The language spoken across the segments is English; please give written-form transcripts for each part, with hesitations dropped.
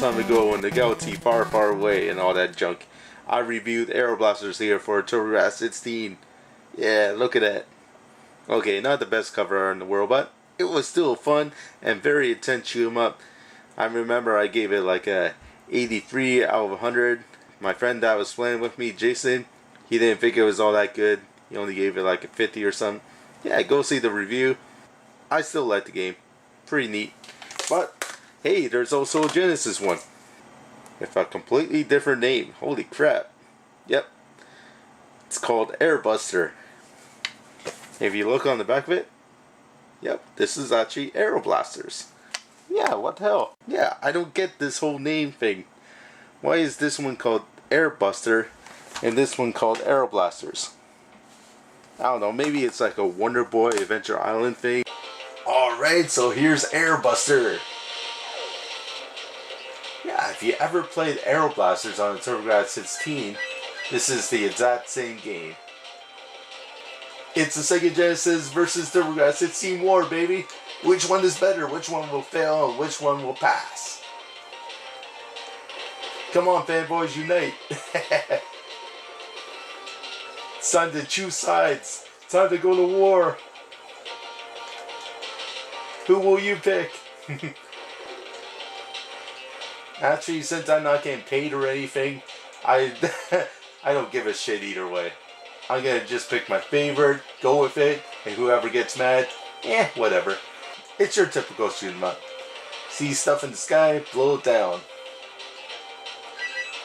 time ago in the galaxy far, far away and all that junk, I reviewed Aero blasters here for TurboGrafx-16. Yeah, look at that. Okay, not the best cover art in the world, but it was still fun and very intense shoot 'em up. I remember I gave it like a 83 out of 100. My friend that was playing with me, Jason, he didn't think it was all that good. He only gave it like a 50 or something. Yeah, go see the review. I still like the game. Pretty neat. But, hey, there's also a Genesis one. With a completely different name. Holy crap. Yep. It's called Airbuster. If you look on the back of it, yep, this is actually Aero blasters. Yeah, what the hell? Yeah, I don't get this whole name thing. Why is this one called Airbuster and this one called Aero blasters? I don't know, maybe it's like a Wonder Boy Adventure Island thing. Alright, so here's Airbuster. Yeah, if you ever played Aero blasters on the TurboGrafx-16, this is the exact same game. It's the Sega Genesis versus TurboGrafx-16 war, baby. Which one is better? Which one will fail? And which one will pass? Come on, fanboys, unite! It's time to choose sides. It's time to go to war. Who will you pick? Actually, since I'm not getting paid or anything, I don't give a shit either way. I'm gonna just pick my favorite, go with it, and whoever gets mad, whatever. It's your typical shoot 'em up. See stuff in the sky, blow it down.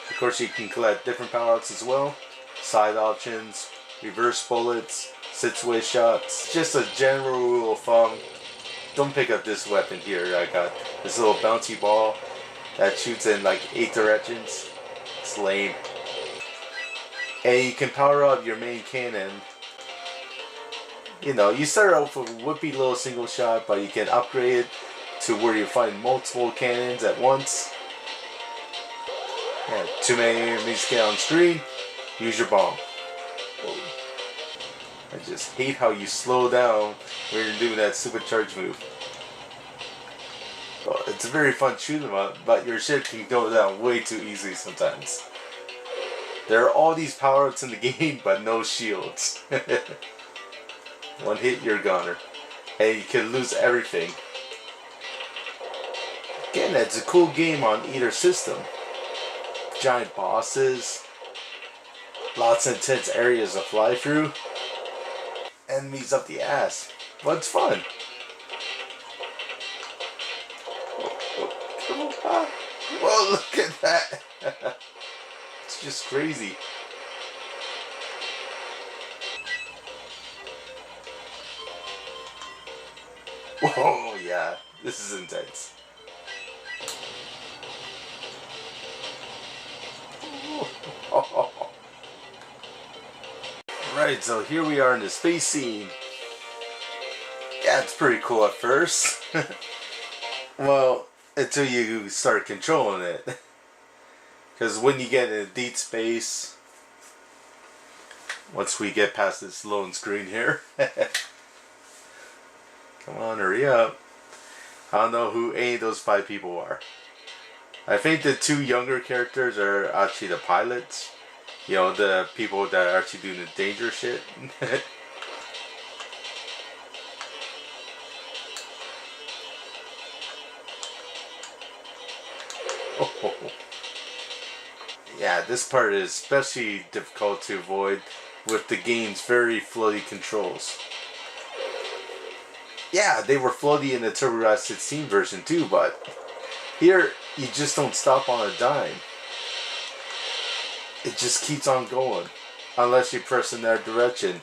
Of course, you can collect different power-ups as well. Side options, reverse bullets, sit-sway shots. Just a general rule of thumb. Don't pick up this weapon here. I got this little bouncy ball that shoots in like 8 directions. It's lame. And you can power up your main cannon. You know, you start out with a whippy little single shot, but you can upgrade it to where you find multiple cannons at once. Yeah, too many enemies get on screen, use your bomb. I just hate how you slow down when you're doing that supercharge move. Well, it's a very fun shoot 'em up, but your ship can go down way too easily sometimes. There are all these power-ups in the game, but no shields. One hit, you're goner. And you can lose everything. Again, it's a cool game on either system. Giant bosses. Lots of intense areas to fly through. Enemies up the ass. But it's fun. Whoa, look at that. It's just crazy. Whoa, yeah, this is intense. Right, so here we are in the space scene. Yeah, it's pretty cool at first. Well, until you start controlling it. Because when you get into deep space, once we get past this lone screen here, come on, hurry up. I don't know who any of those 5 people are. I think the 2 younger characters are actually the pilots. You know, the people that are actually doing the danger shit. Oh. Yeah, this part is especially difficult to avoid with the game's very floaty controls. Yeah, they were floaty in the TurboGrafx-16 version too, but here you just don't stop on a dime. It just keeps on going, unless you press in that direction.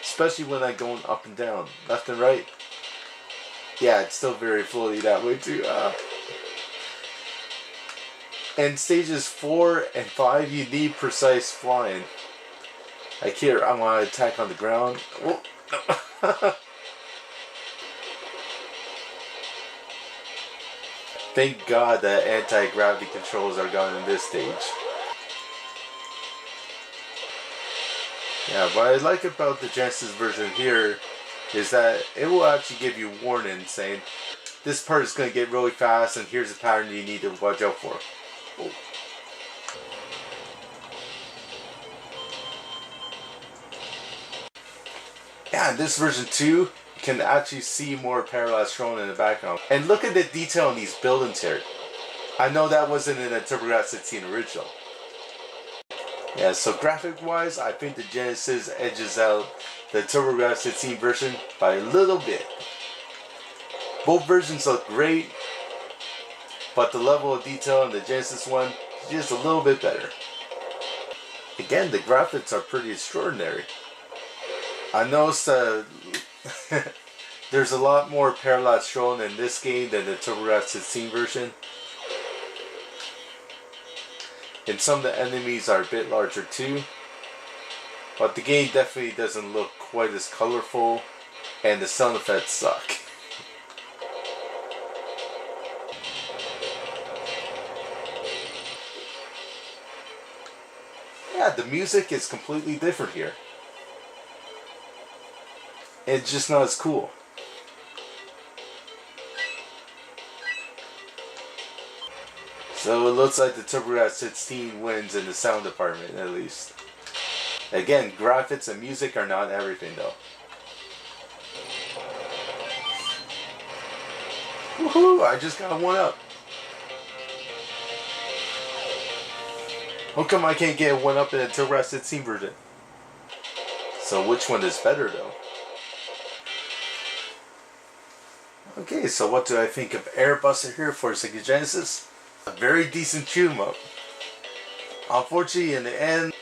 Especially when I'm going up and down, left and right. Yeah, it's still very floaty that way too. And stages 4 and 5, you need precise flying. Like here, I want to attack on the ground. Oh, no. Thank God that anti-gravity controls are gone in this stage. Yeah, what I like about the Genesis version here is that it will actually give you warning saying, this part is going to get really fast, and here's a pattern you need to watch out for. Oh. Yeah, in this version 2, you can actually see more parallax shown in the background. And look at the detail in these buildings here. I know that wasn't in the TurboGrafx-16 original. Yeah, so graphic-wise, I think the Genesis edges out the TurboGrafx-16 version by a little bit. Both versions look great, but the level of detail in the Genesis one is just a little bit better. Again, the graphics are pretty extraordinary. I noticed there's a lot more parallax shown in this game than the TurboGrafx-16 version. And some of the enemies are a bit larger too. But the game definitely doesn't look quite as colorful, and the sound effects suck. Yeah, the music is completely different here. It's just not as cool. So it looks like the TurboGrafx-16 wins in the sound department, at least. Again, graphics and music are not everything though. Woohoo! I just got one up. How come I can't get one up in the TurboGrafx-16 version? So which one is better though? Okay, so what do I think of Aero Buster here for Sega Genesis? A very decent shoot 'em up. Unfortunately, in the end,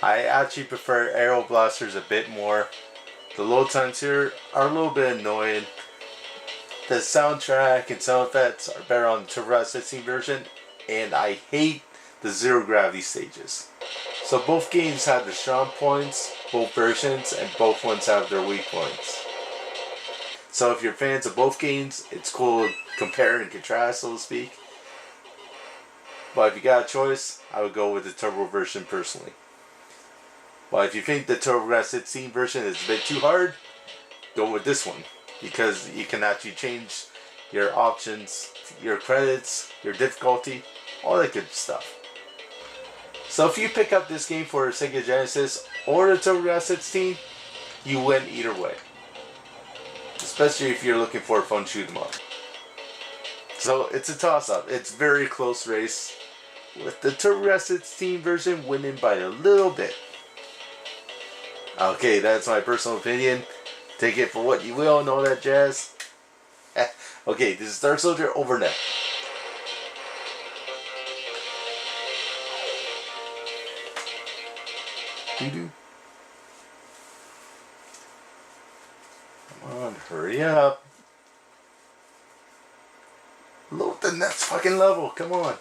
I actually prefer Aero Blasters a bit more. The load times here are a little bit annoying. The soundtrack and sound effects are better on the TurboGrafx-16 version, and I hate the zero gravity stages. So both games have their strong points, both versions, and both ones have their weak points. So if you're fans of both games, it's cool to compare and contrast, so to speak. But if you got a choice, I would go with the Turbo version personally. But if you think the TurboGrafx-16 version is a bit too hard, go with this one. Because you can actually change your options, your credits, your difficulty, all that good stuff. So if you pick up this game for Sega Genesis or the TurboGrafx-16, you win either way. Especially if you're looking for a fun shoot 'em up. So it's a toss-up. It's a very close race, with the TurboGrafx-16 version winning by a little bit. Okay, that's my personal opinion. Take it for what you will and all that jazz. Okay, this is Dark Soldier over net. Come on, hurry up. Load the next fucking level, come on.